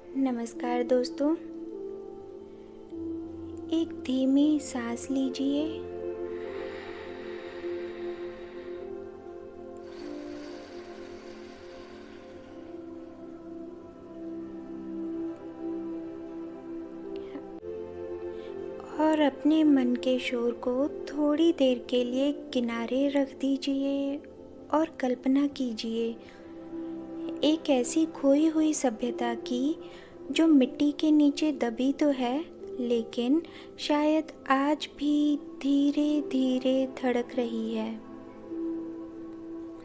नमस्कार दोस्तों। एक धीमी सांस लीजिए और अपने मन के शोर को थोड़ी देर के लिए किनारे रख दीजिए और कल्पना कीजिए एक ऐसी खोई हुई सभ्यता की जो मिट्टी के नीचे दबी तो है, लेकिन शायद आज भी धीरे धीरे धड़क रही है।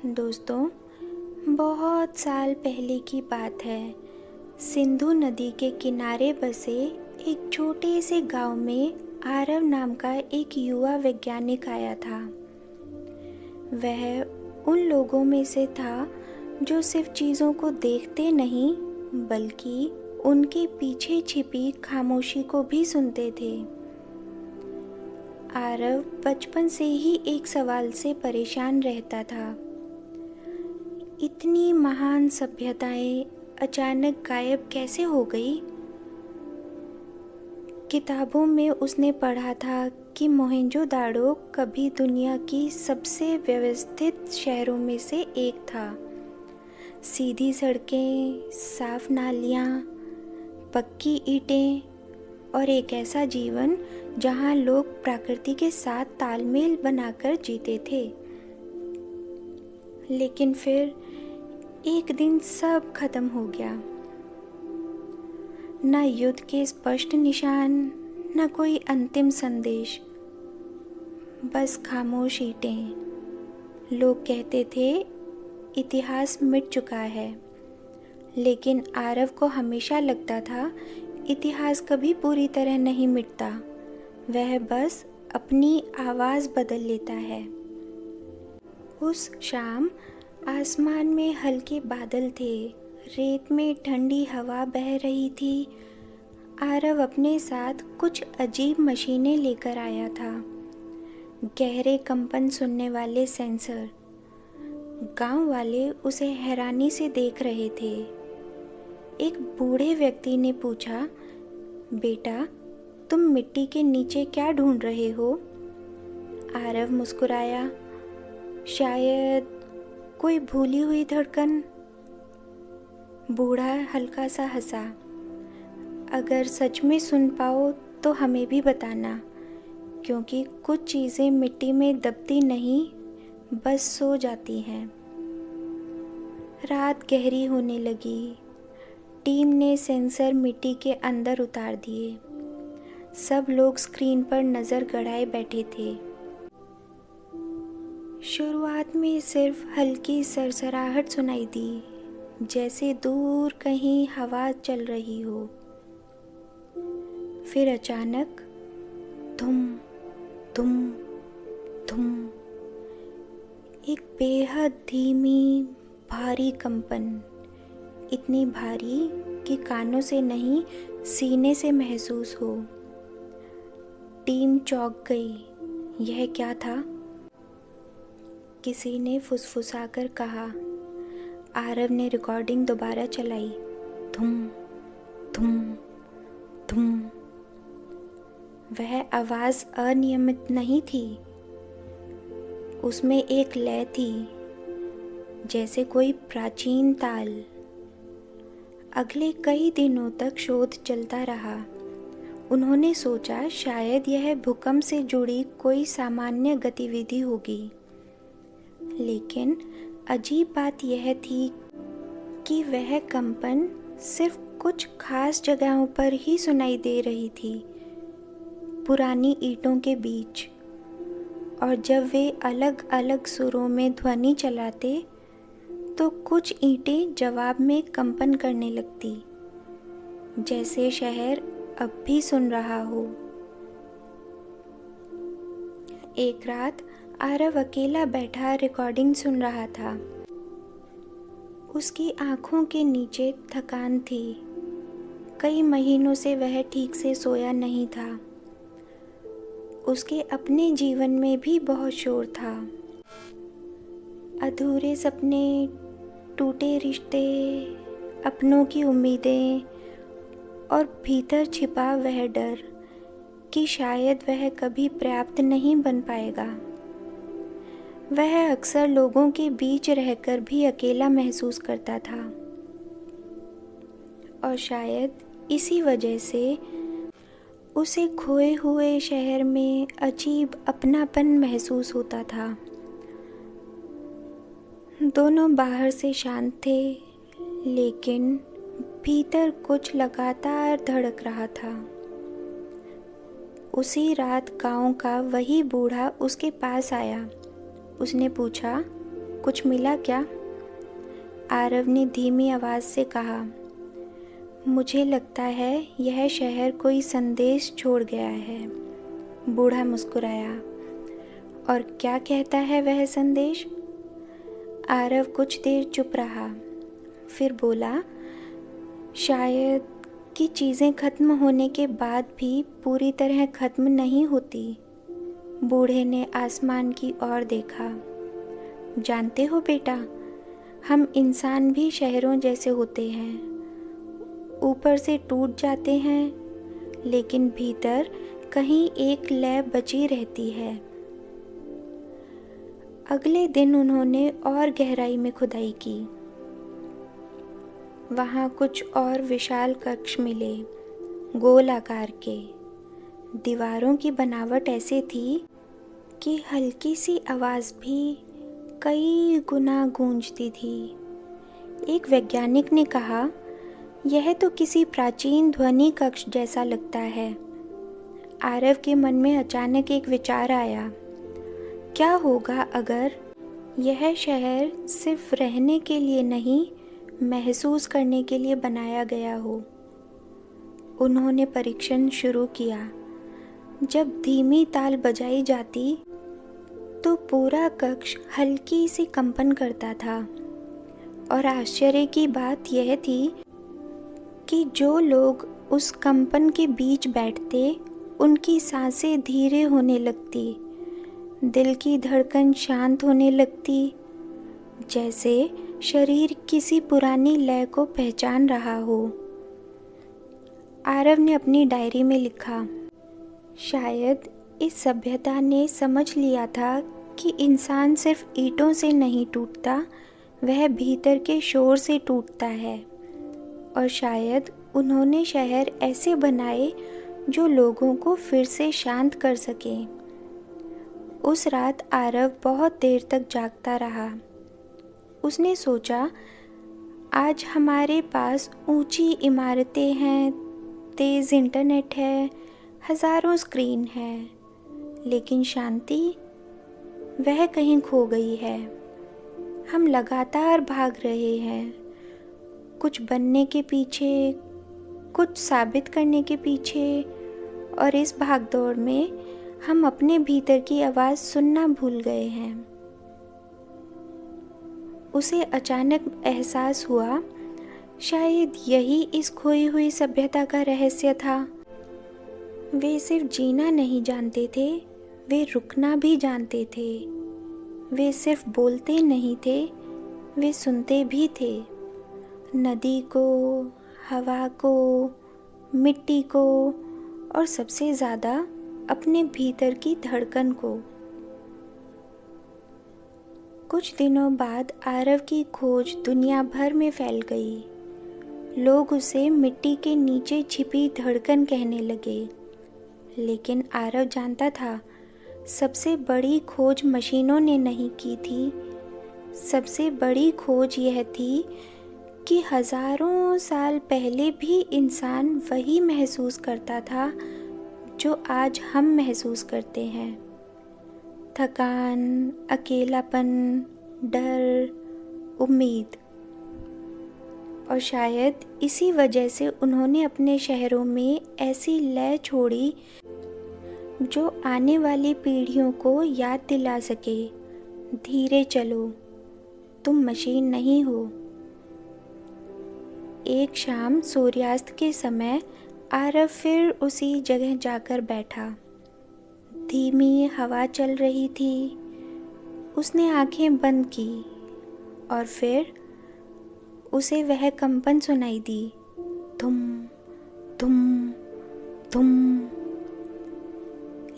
दोस्तों, बहुत साल पहले की बात है। सिंधु नदी के किनारे बसे एक छोटे से गांव में आरव नाम का एक युवा वैज्ञानिक आया था। वह उन लोगों में से था जो सिर्फ चीज़ों को देखते नहीं बल्कि उनके पीछे छिपी खामोशी को भी सुनते थे। आरव बचपन से ही एक सवाल से परेशान रहता था। इतनी महान सभ्यताएं अचानक गायब कैसे हो गई? किताबों में उसने पढ़ा था कि मोहेंजोदाड़ो कभी दुनिया की सबसे व्यवस्थित शहरों में से एक था। सीधी सड़कें, साफ नालियाँ, पक्की ईंटें और एक ऐसा जीवन जहाँ लोग प्रकृति के साथ तालमेल बनाकर जीते थे। लेकिन फिर एक दिन सब खत्म हो गया। न युद्ध के स्पष्ट निशान, न कोई अंतिम संदेश, बस खामोश ईंटें। लोग कहते थे इतिहास मिट चुका है, लेकिन आरव को हमेशा लगता था इतिहास कभी पूरी तरह नहीं मिटता, वह बस अपनी आवाज़ बदल लेता है। उस शाम आसमान में हल्के बादल थे, रेत में ठंडी हवा बह रही थी। आरव अपने साथ कुछ अजीब मशीनें लेकर आया था, गहरे कंपन सुनने वाले सेंसर। गांव वाले उसे हैरानी से देख रहे थे। एक बूढ़े व्यक्ति ने पूछा, बेटा, तुम मिट्टी के नीचे क्या ढूंढ रहे हो? आरव मुस्कुराया, शायद कोई भूली हुई धड़कन। बूढ़ा हल्का सा हंसा, अगर सच में सुन पाओ तो हमें भी बताना, क्योंकि कुछ चीज़ें मिट्टी में दबती नहीं, बस सो जाती हैं। रात गहरी होने लगी। टीम ने सेंसर मिट्टी के अंदर उतार दिए। सब लोग स्क्रीन पर नज़र गड़ाए बैठे थे। शुरुआत में सिर्फ हल्की सरसराहट सुनाई दी, जैसे दूर कहीं हवा चल रही हो। फिर अचानक धुम धुम धुम, एक बेहद धीमी भारी कंपन, इतनी भारी कि कानों से नहीं सीने से महसूस हो। टीम चौंक गई। यह क्या था? किसी ने फुसफुसाकर कहा। आरव ने रिकॉर्डिंग दोबारा चलाई। धुम धुम धुम। वह आवाज़ अनियमित नहीं थी, उसमें एक लय थी, जैसे कोई प्राचीन ताल। अगले कई दिनों तक शोध चलता रहा। उन्होंने सोचा शायद यह भूकंप से जुड़ी कोई सामान्य गतिविधि होगी, लेकिन अजीब बात यह थी कि वह कंपन सिर्फ कुछ खास जगहों पर ही सुनाई दे रही थी, पुरानी ईंटों के बीच। और जब वे अलग अलग सुरों में ध्वनि चलाते तो कुछ ईंटें जवाब में कंपन करने लगती, जैसे शहर अब भी सुन रहा हो। एक रात आरव अकेला बैठा रिकॉर्डिंग सुन रहा था। उसकी आंखों के नीचे थकान थी। कई महीनों से वह ठीक से सोया नहीं था। उसके अपने जीवन में भी बहुत शोर था। अधूरे सपने, टूटे रिश्ते, अपनों की उम्मीदें और भीतर छिपा वह डर कि शायद वह कभी पर्याप्त नहीं बन पाएगा। वह अक्सर लोगों के बीच रहकर भी अकेला महसूस करता था और शायद इसी वजह से उसे खोए हुए शहर में अजीब अपनापन महसूस होता था। दोनों बाहर से शांत थे, लेकिन भीतर कुछ लगातार धड़क रहा था। उसी रात गांव का वही बूढ़ा उसके पास आया। उसने पूछा, कुछ मिला क्या? आरव ने धीमी आवाज़ से कहा, मुझे लगता है यह शहर कोई संदेश छोड़ गया है। बूढ़ा मुस्कुराया। और क्या कहता है वह संदेश? आरव कुछ देर चुप रहा, फिर बोला, शायद कि चीज़ें ख़त्म होने के बाद भी पूरी तरह ख़त्म नहीं होती। बूढ़े ने आसमान की ओर देखा। जानते हो बेटा, हम इंसान भी शहरों जैसे होते हैं। ऊपर से टूट जाते हैं, लेकिन भीतर कहीं एक लय बची रहती है। अगले दिन उन्होंने और गहराई में खुदाई की। वहाँ कुछ और विशाल कक्ष मिले, गोल आकार के। दीवारों की बनावट ऐसी थी कि हल्की सी आवाज़ भी कई गुना गूंजती थी। एक वैज्ञानिक ने कहा, यह तो किसी प्राचीन ध्वनि कक्ष जैसा लगता है। आरव के मन में अचानक एक विचार आया। क्या होगा अगर यह शहर सिर्फ रहने के लिए नहीं, महसूस करने के लिए बनाया गया हो? उन्होंने परीक्षण शुरू किया। जब धीमी ताल बजाई जाती तो पूरा कक्ष हल्की सी कंपन करता था। और आश्चर्य की बात यह थी कि जो लोग उस कंपन के बीच बैठते, उनकी सांसें धीरे होने लगती, दिल की धड़कन शांत होने लगती, जैसे शरीर किसी पुरानी लय को पहचान रहा हो। आरव ने अपनी डायरी में लिखा, शायद इस सभ्यता ने समझ लिया था कि इंसान सिर्फ ईंटों से नहीं टूटता, वह भीतर के शोर से टूटता है। और शायद उन्होंने शहर ऐसे बनाए जो लोगों को फिर से शांत कर सकें। उस रात आरव बहुत देर तक जागता रहा। उसने सोचा, आज हमारे पास ऊंची इमारतें हैं, तेज़ इंटरनेट है, हज़ारों स्क्रीन हैं, लेकिन शांति वह कहीं खो गई है। हम लगातार भाग रहे हैं, कुछ बनने के पीछे, कुछ साबित करने के पीछे, और इस भागदौड़ में हम अपने भीतर की आवाज़ सुनना भूल गए हैं। उसे अचानक एहसास हुआ, शायद यही इस खोई हुई सभ्यता का रहस्य था। वे सिर्फ जीना नहीं जानते थे, वे रुकना भी जानते थे। वे सिर्फ बोलते नहीं थे, वे सुनते भी थे। नदी को, हवा को, मिट्टी को, और सबसे ज़्यादा अपने भीतर की धड़कन को। कुछ दिनों बाद आरव की खोज दुनिया भर में फैल गई। लोग उसे मिट्टी के नीचे छिपी धड़कन कहने लगे। लेकिन आरव जानता था, सबसे बड़ी खोज मशीनों ने नहीं की थी। सबसे बड़ी खोज यह थी कि हजारों साल पहले भी इंसान वही महसूस करता था जो आज हम महसूस करते हैं। थकान, अकेलापन, डर, उम्मीद। और शायद इसी वजह से उन्होंने अपने शहरों में ऐसी लय छोड़ी जो आने वाली पीढ़ियों को याद दिला सके, धीरे चलो, तुम मशीन नहीं हो। एक शाम सूर्यास्त के समय आरव फिर उसी जगह जाकर बैठा। धीमी हवा चल रही थी। उसने आंखें बंद की और फिर उसे वह कंपन सुनाई दी, धुम धुम धुम।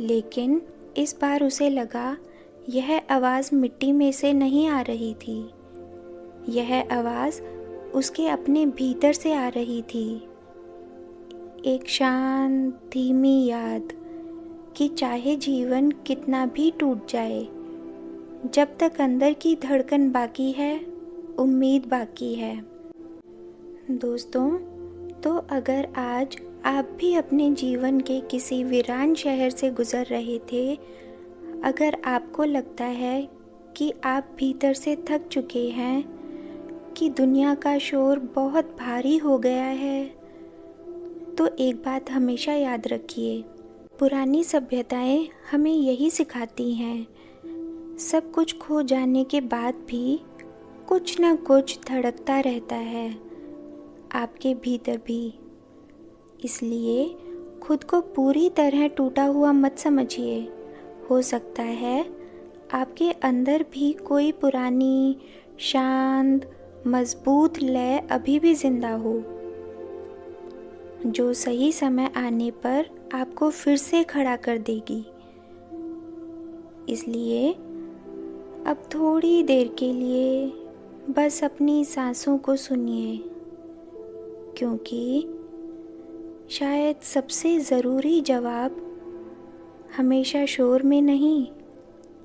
लेकिन इस बार उसे लगा यह आवाज़ मिट्टी में से नहीं आ रही थी, यह आवाज़ उसके अपने भीतर से आ रही थी। एक शांत धीमी याद कि चाहे जीवन कितना भी टूट जाए, जब तक अंदर की धड़कन बाकी है, उम्मीद बाकी है। दोस्तों, तो अगर आज आप भी अपने जीवन के किसी वीरान शहर से गुजर रहे थे, अगर आपको लगता है कि आप भीतर से थक चुके हैं, कि दुनिया का शोर बहुत भारी हो गया है, तो एक बात हमेशा याद रखिए, पुरानी सभ्यताएं हमें यही सिखाती हैं, सब कुछ खो जाने के बाद भी कुछ न कुछ धड़कता रहता है, आपके भीतर भी। इसलिए खुद को पूरी तरह टूटा हुआ मत समझिए। हो सकता है आपके अंदर भी कोई पुरानी शांत मजबूत लय अभी भी जिंदा हो, जो सही समय आने पर आपको फिर से खड़ा कर देगी। इसलिए अब थोड़ी देर के लिए बस अपनी सांसों को सुनिए, क्योंकि शायद सबसे ज़रूरी जवाब हमेशा शोर में नहीं,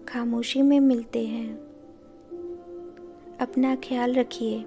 खामोशी में मिलते हैं। अपना ख्याल रखिए।